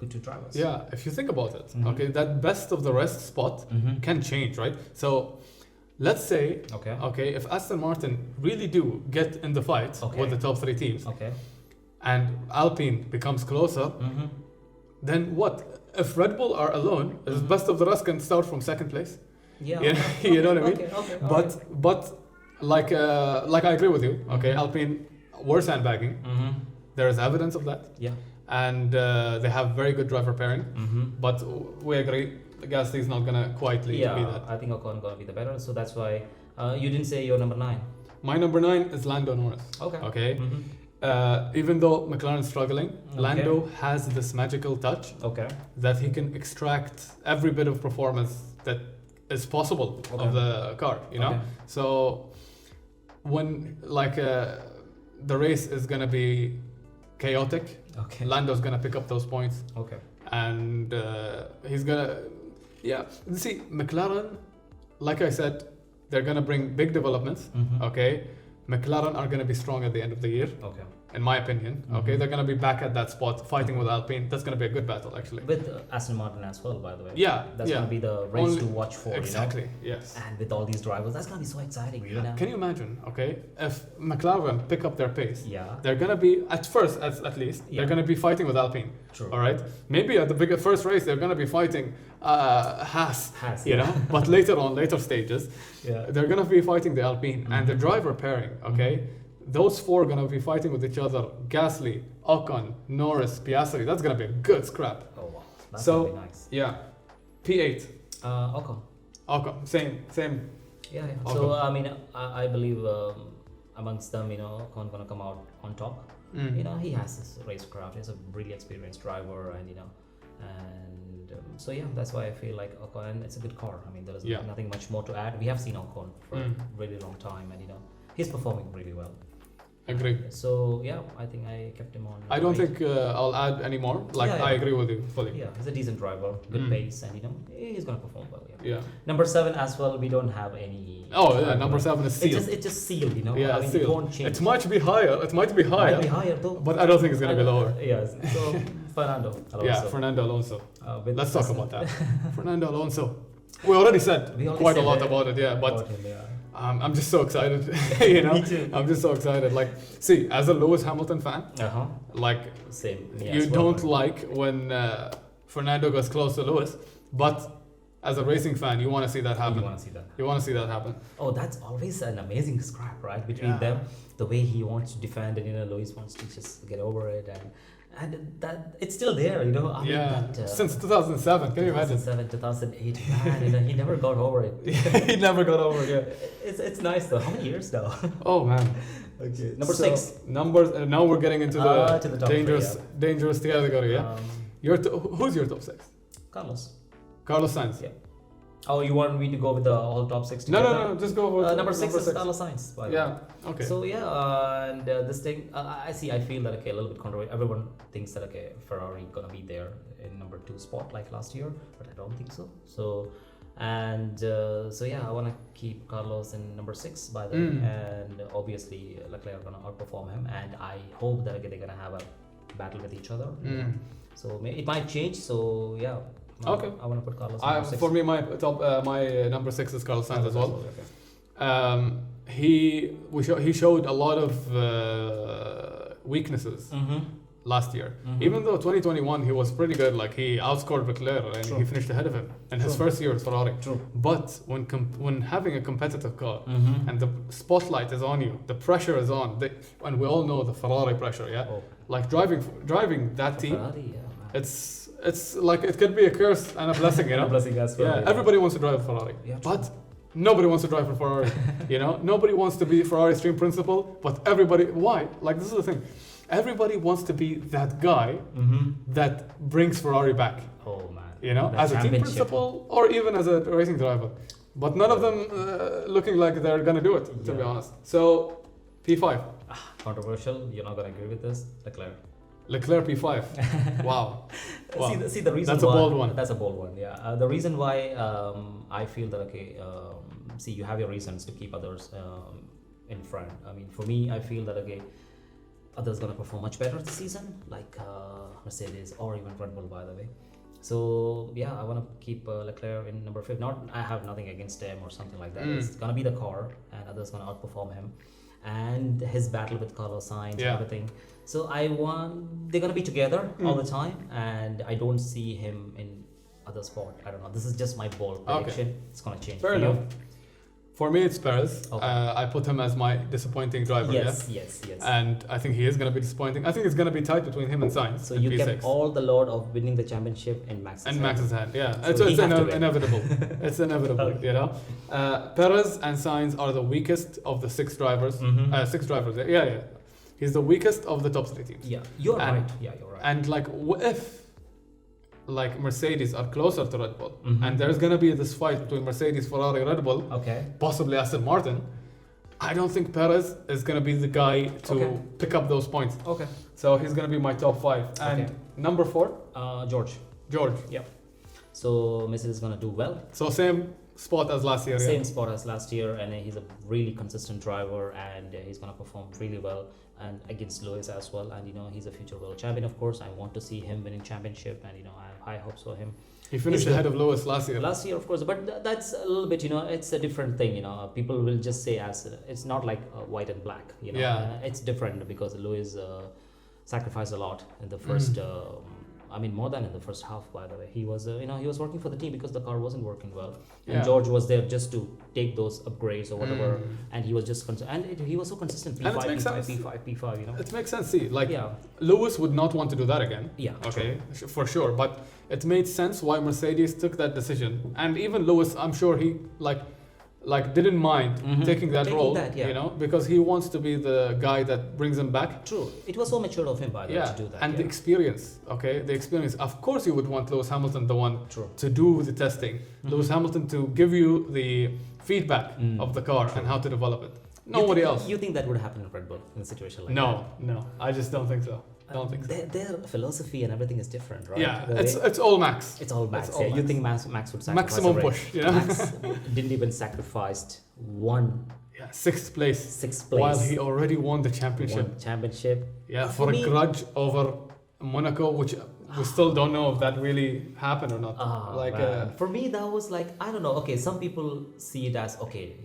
good two drivers. Yeah, if you think about it, okay, that best of the rest spot can change, right? So let's say, okay, if Aston Martin really do get in the fight with the top three teams, and Alpine becomes closer, then what? If Red Bull are alone, is best of the rest can start from second place. Yeah, you know what I mean? But like I agree with you. Okay, Alpine were sandbagging. There is evidence of that. Yeah, and they have very good driver pairing. But we agree, Gasly is not gonna quietly be that. I think Ocon gonna be the better. So that's why you didn't say your number 9. My number 9 is Lando Norris. Okay. Even though McLaren's struggling, Lando has this magical touch that he can extract every bit of performance that is possible of the car, you know? So when the race is gonna be chaotic, Lando's gonna pick up those points. And he's gonna see, McLaren, like I said, they're gonna bring big developments. McLaren are gonna be strong at the end of the year. In my opinion. They're gonna be back at that spot fighting with Alpine. That's gonna be a good battle, actually. With Aston Martin as well, by the way. That's gonna be the race to watch for. Exactly. You know? Yes. And with all these drivers, that's gonna be so exciting. You know? Can you imagine? If McLaren pick up their pace, they're gonna be at first, at least, they're gonna be fighting with Alpine. True. All right. Maybe at the first race, they're gonna be fighting Haas. You know. But later stages, they're gonna be fighting the Alpine and the driver pairing. Those four are going to be fighting with each other. Gasly, Ocon, Norris, Piastri. That's going to be a good scrap. Oh, wow. That's going to be nice. Yeah. P8. Ocon. Same. Yeah. So, I mean, I believe amongst them, you know, Ocon going to come out on top. You know, he has this racecraft. He's a really experienced driver and, you know, so yeah, that's why I feel like Ocon, it's a good car. I mean, there is nothing much more to add. We have seen Ocon for a really long time and, you know, he's performing really well. Agree. So yeah, I think I kept him on. I don't think I'll add any more. I agree with you fully. Yeah, he's a decent driver, good pace, and you know he's gonna perform well. Yeah. Number 7 as well. We don't have any. Number 7 is sealed. It's just sealed, you know. Yeah, I mean, sealed. It won't change. It might be higher. It might be higher though. But I don't think it's gonna be lower. Yes. So Fernando Alonso. Yeah, Fernando Alonso. Let's talk about that. Fernando Alonso. We already said quite a lot about it. Yeah, but. I'm just so excited, you know. Me too. I'm just so excited. See, as a Lewis Hamilton fan, same. You don't like when Fernando goes close to Lewis, but as a racing fan, you want to see that happen. You want to see that happen. Oh, that's always an amazing scrap, right, between them. The way he wants to defend, and you know, Lewis wants to just get over it, and that it's still there, you know. Since 2007, can you imagine? 2008, man, you know, he never got over it. He never got over it. Yeah. It's nice though. How many years now? Oh man. Okay. Number 6. Now we're getting into the top dangerous category. Yeah. Who's your top 6? Carlos Sainz. Yeah. Oh, you want me to go with the all top 6 together? No, just go with number 6 is Carlos Sainz. Okay. So and this thing, I feel that a little bit controversial. Everyone thinks that Ferrari gonna be there in number 2 spot like last year, but I don't think so. So I want to keep Carlos in number 6 by the way, and obviously Leclerc are gonna outperform him, and I hope that they're gonna have a battle with each other. So it might change. So yeah. Okay. I want to put Carlos number 6. For me, my number 6 is Carlos Sainz as well. He showed a lot of weaknesses last year. Even though 2021 he was pretty good, he outscored Leclerc and he finished ahead of him in his first year at Ferrari. But when having a competitive car and the spotlight is on you, the pressure is on, and we all know the Ferrari pressure, driving that team, Ferrari, it's like it could be a curse and a blessing, you know. A blessing as well. Yeah, everybody wants to drive a Ferrari, but nobody wants to drive a Ferrari. You know, nobody wants to be Ferrari's team principal, but everybody. Why? This is the thing. Everybody wants to be that guy that brings Ferrari back. Oh man. You know, as a team principal or even as a racing driver. But none of them looking like they're gonna do it, to be honest. So, P5. Controversial. You're not gonna agree with this, Leclerc P5. Wow. See the reason. That's a bold one. That's a bold one. Yeah. The reason why I feel that you have your reasons to keep others in front. I mean, for me, I feel that others gonna perform much better this season, like Mercedes or even Red Bull, by the way. So yeah, I want to keep Leclerc in number 5. Not I have nothing against him or something like that. It's gonna be the car, and others gonna outperform him, and his battle with Carlos Sainz and everything. So I want they're gonna be together all the time, and I don't see him in other sport. I don't know. This is just my bold prediction. It's gonna change. Fair enough. For me, it's Perez. Okay. I put him as my disappointing driver. Yes. And I think he is going to be disappointing. I think it's going to be tight between him and Sainz. So you kept all the load of winning the championship in Max's hand. Max's hand, yeah. So it's inevitable. It's inevitable, Okay. you know. Perez and Sainz are the weakest of the 6 drivers. 6 drivers, yeah. He's the weakest of the top 3 teams. Yeah, you're right. Yeah, you're right. And like, if like Mercedes are closer to Red Bull, and there's gonna be this fight between Mercedes, Ferrari, Red Bull, possibly Aston Martin, I don't think Perez is gonna be the guy to pick up those points. Okay. So he's gonna be my top 5. And number 4, George. Yep. So Mercedes is gonna do well. So same spot as last year. Same spot as last year, and he's a really consistent driver, and he's gonna perform really well, and against Lewis as well. And he's a future world champion. Of course, I want to see him winning championship, and I have high hopes for him. He finished ahead of Lewis last year. Last year, of course, but that's a little bit, it's a different thing. People will just say as it's not like white and black. It's different because Lewis sacrificed a lot in the first. More than in the first half, by the way. He was, he was working for the team because the car wasn't working well. And George was there just to take those upgrades or whatever. And he was just, he was so consistent. P5, P5. It makes sense. See, Lewis would not want to do that again. Yeah. Okay, for sure. But it made sense why Mercedes took that decision. And even Lewis, I'm sure he, didn't mind taking that role, because he wants to be the guy that brings him back. True. It was so mature of him, by the way, to do that. And the experience, the experience. Of course, you would want Lewis Hamilton, the one to do the testing. Lewis Hamilton to give you the feedback of the car and how to develop it. Nobody else. You think that would happen in Red Bull in a situation like that? No. I just don't think so. Their philosophy and everything is different, right? Yeah, it's all Max. It's all Max. You think Max would sacrifice maximum push? Max didn't even sacrifice one. Yeah, 6th place. 6th place. While he already won the championship. Yeah, for a grudge over Monaco, which we still don't know if that really happened or not. For me, that was I don't know. Okay, some people see it as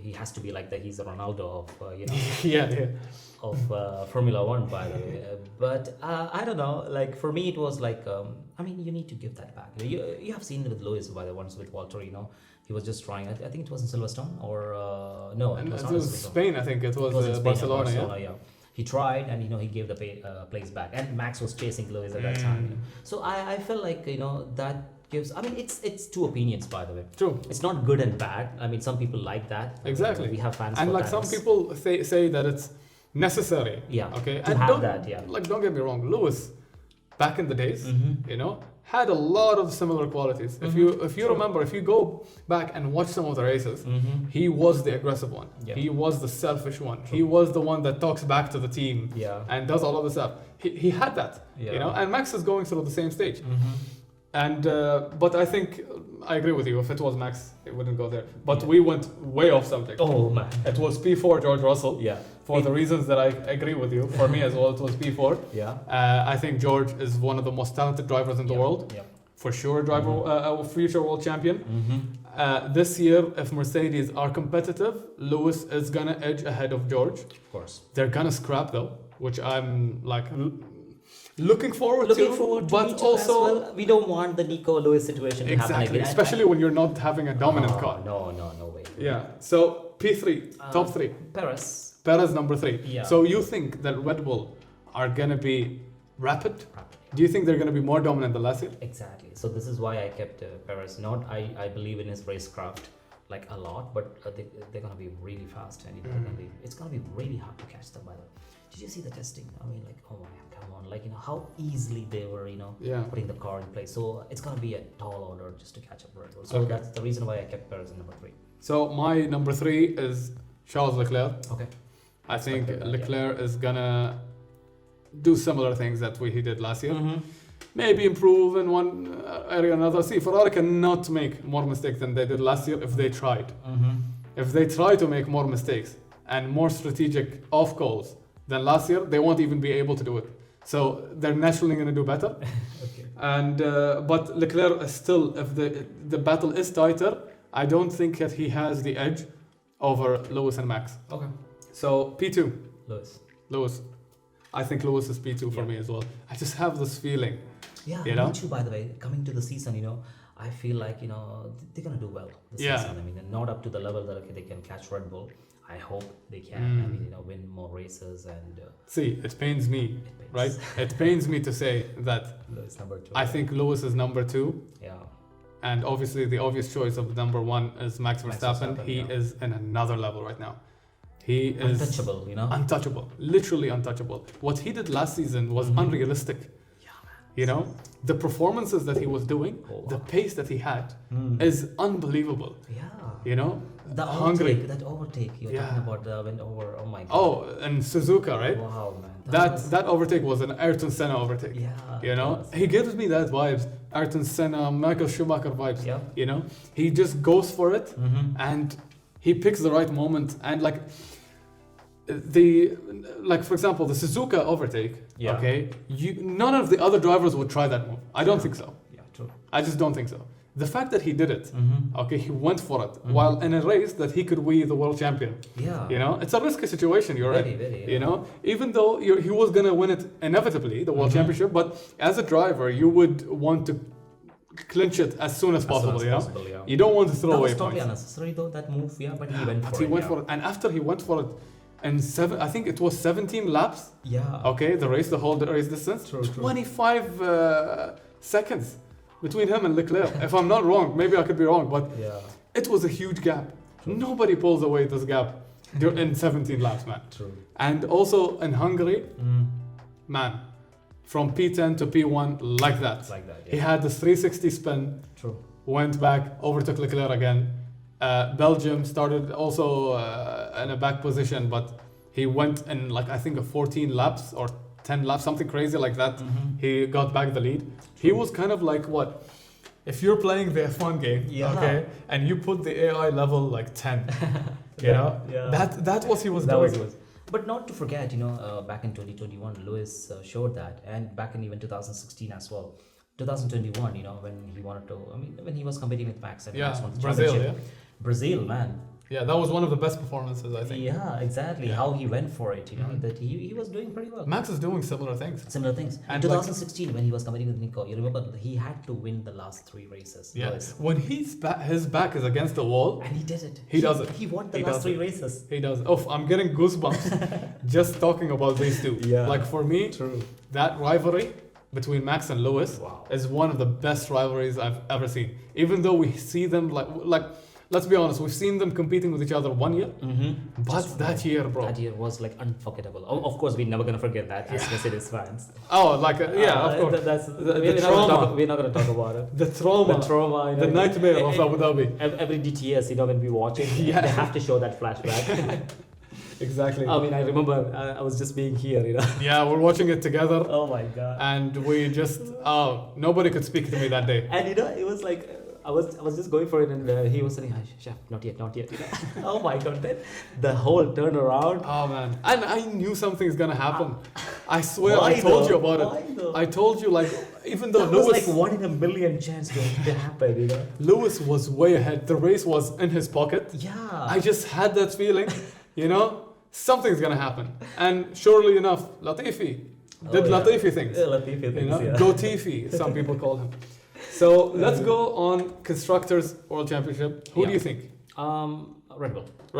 he has to be like that. He's the Ronaldo of of Formula One, by the way. But I don't know. For me, it was you need to give that back. You have seen it with Lewis, by the once with Walter. He was just trying. I think it was in Silverstone or no, it was Spain. I think it was Barcelona. Yeah. He tried, and he gave the place back, and Max was chasing Lewis at that time. So I felt like that gives. It's 2 opinions, by the way. True. It's not good and bad. Some people like that. Exactly. We have fans. And some people say that it's necessary. Yeah. Okay. To have that. Yeah. Don't get me wrong. Lewis, back in the days, had a lot of similar qualities. If you remember, if you go back and watch some of the races, he was the aggressive one. Yeah. He was the selfish one. He was the one that talks back to the team and does all of the stuff. He had that, and Max is going through the same stage. And but I think I agree with you. If it was Max, it wouldn't go there. But we went way off subject. Oh man, it was P4 George Russell. Yeah. For the reasons that I agree with you. For me as well, it was P4. Yeah. I think George is one of the most talented drivers in the world. Yeah. For sure, a future world champion. This year, if Mercedes are competitive, Lewis is gonna edge ahead of George. Of course. They're gonna scrap though, which I'm looking forward to, but also we don't want the Nico Lewis situation to happen again. Especially when you're not having a dominant car. No way. Yeah. So P3, top 3. Perez number 3. Yeah. So you think that Red Bull are gonna be rapid? Do you think they're gonna be more dominant than last year? Exactly. So this is why I kept Perez. I believe in his racecraft a lot, but they're gonna be really fast, and it's gonna be really hard to catch them. By the way, did you see the testing? Oh my, come on, how easily they were, putting the car in place. So it's gonna be a tall order just to catch up Red Bull. So that's the reason why I kept Perez in number 3. So my number 3 is Charles Leclerc. Okay. I think Leclerc is gonna do similar things that he did last year. Maybe improve in one area or another. See, Ferrari cannot make more mistakes than they did last year if they tried. If they try to make more mistakes and more strategic off calls, than last year, they won't even be able to do it. So they're naturally going to do better. Okay. And but Leclerc is still, if the battle is tighter, I don't think that he has the edge over Lewis and Max. Okay. So P2. Lewis. I think Lewis is P2 for me as well. I just have this feeling. Yeah, you know? me too, by the way. Coming to the season, I feel like, they're going to do well this season. I mean, they're not up to the level that they can catch Red Bull. I hope they can, I mean, win more races and... See, it pains me, right? It pains me to say that Lewis number 2. I think Lewis is number 2. Yeah. And obviously the obvious choice of number 1 is Max Verstappen. He is in another level right now. He is... Untouchable, Untouchable. Literally untouchable. What he did last season was unrealistic. Yeah, man. The performances that he was doing, the pace that he had is unbelievable. Yeah. The overtake you're talking about went over. Oh my god. Oh, and Suzuka, right? Wow, man. That overtake was an Ayrton Senna overtake. Yeah. He gives me that vibes, Ayrton Senna, Michael Schumacher vibes. Yeah. He just goes for it and he picks the right moment and like for example the Suzuka overtake. Yeah. Okay. None of the other drivers would try that move. I don't think so. Yeah, true. I just don't think so. The fact that he did it, okay, he went for it while in a race that he could be the world champion. Yeah. It's a risky situation. You're very, in. Very, even though he was gonna win it inevitably, the world championship, but as a driver, you would want to clinch it as soon as possible. You don't want to throw away points. That was totally unnecessary though, that move. Yeah, but he went for it. He went for it, and after he went for it, and I think it was 17 laps. Yeah. Okay, the whole race distance. True. 25 seconds between him and Leclerc. If I'm not wrong, maybe I could be wrong, but it was a huge gap. True. Nobody pulls away this gap in 17 laps, man. True. And also in Hungary, man, from P10 to P1 like that. Yeah. He had this 360 spin. True. Went back, overtook Leclerc again. Belgium started also in a back position, but he went in I think 14 laps or 10 laps, something crazy like that. He got back the lead. He was kind of like what? If you're playing the F1 game, okay, and you put the AI level 10, that was he was doing. But not to forget, back in 2021, Lewis showed that, and back in even 2016 as well. 2021, when he wanted to, when he was competing with Max and Max won the championship. Brazil, man. Yeah, that was one of the best performances, I think. Yeah, exactly. How he went for it, that he was doing pretty well. Max is doing similar things. In 2016, when he was competing with Nico, you remember he had to win the last 3 races. Yeah. When his back is against the wall. And he did it. He does it. He won the last 3 races. He does. Oh, I'm getting goosebumps just talking about these two. Yeah. For me, that rivalry between Max and Lewis is one of the best rivalries I've ever seen. Even though we see them let's be honest, we've seen them competing with each other 1 year, but that year, bro. That year was unforgettable. Of course, we're never going to forget that as Mercedes fans. Oh, of course. We're not going to talk about it. The trauma, the nightmare of Abu Dhabi. Every DTS, when we watch it, they have to show that flashback. Exactly. I remember I was just being here, Yeah, we're watching it together. Oh my god. And we just, nobody could speak to me that day. And it was I was just going for it, and he was saying, "Chef, not yet." Oh my god! Then the whole turnaround. Oh man! And I knew something's gonna happen. I swear, I told you about it. I told you, even though that Lewis was 1 in a million chance to happen, Lewis was way ahead. The race was in his pocket. Yeah. I just had that feeling, something's gonna happen. And surely enough, Latifi did Latifi things. Latifi things. Go Tifi, some people call him. So let's go on Constructors World Championship. Who do you think? Red Bull.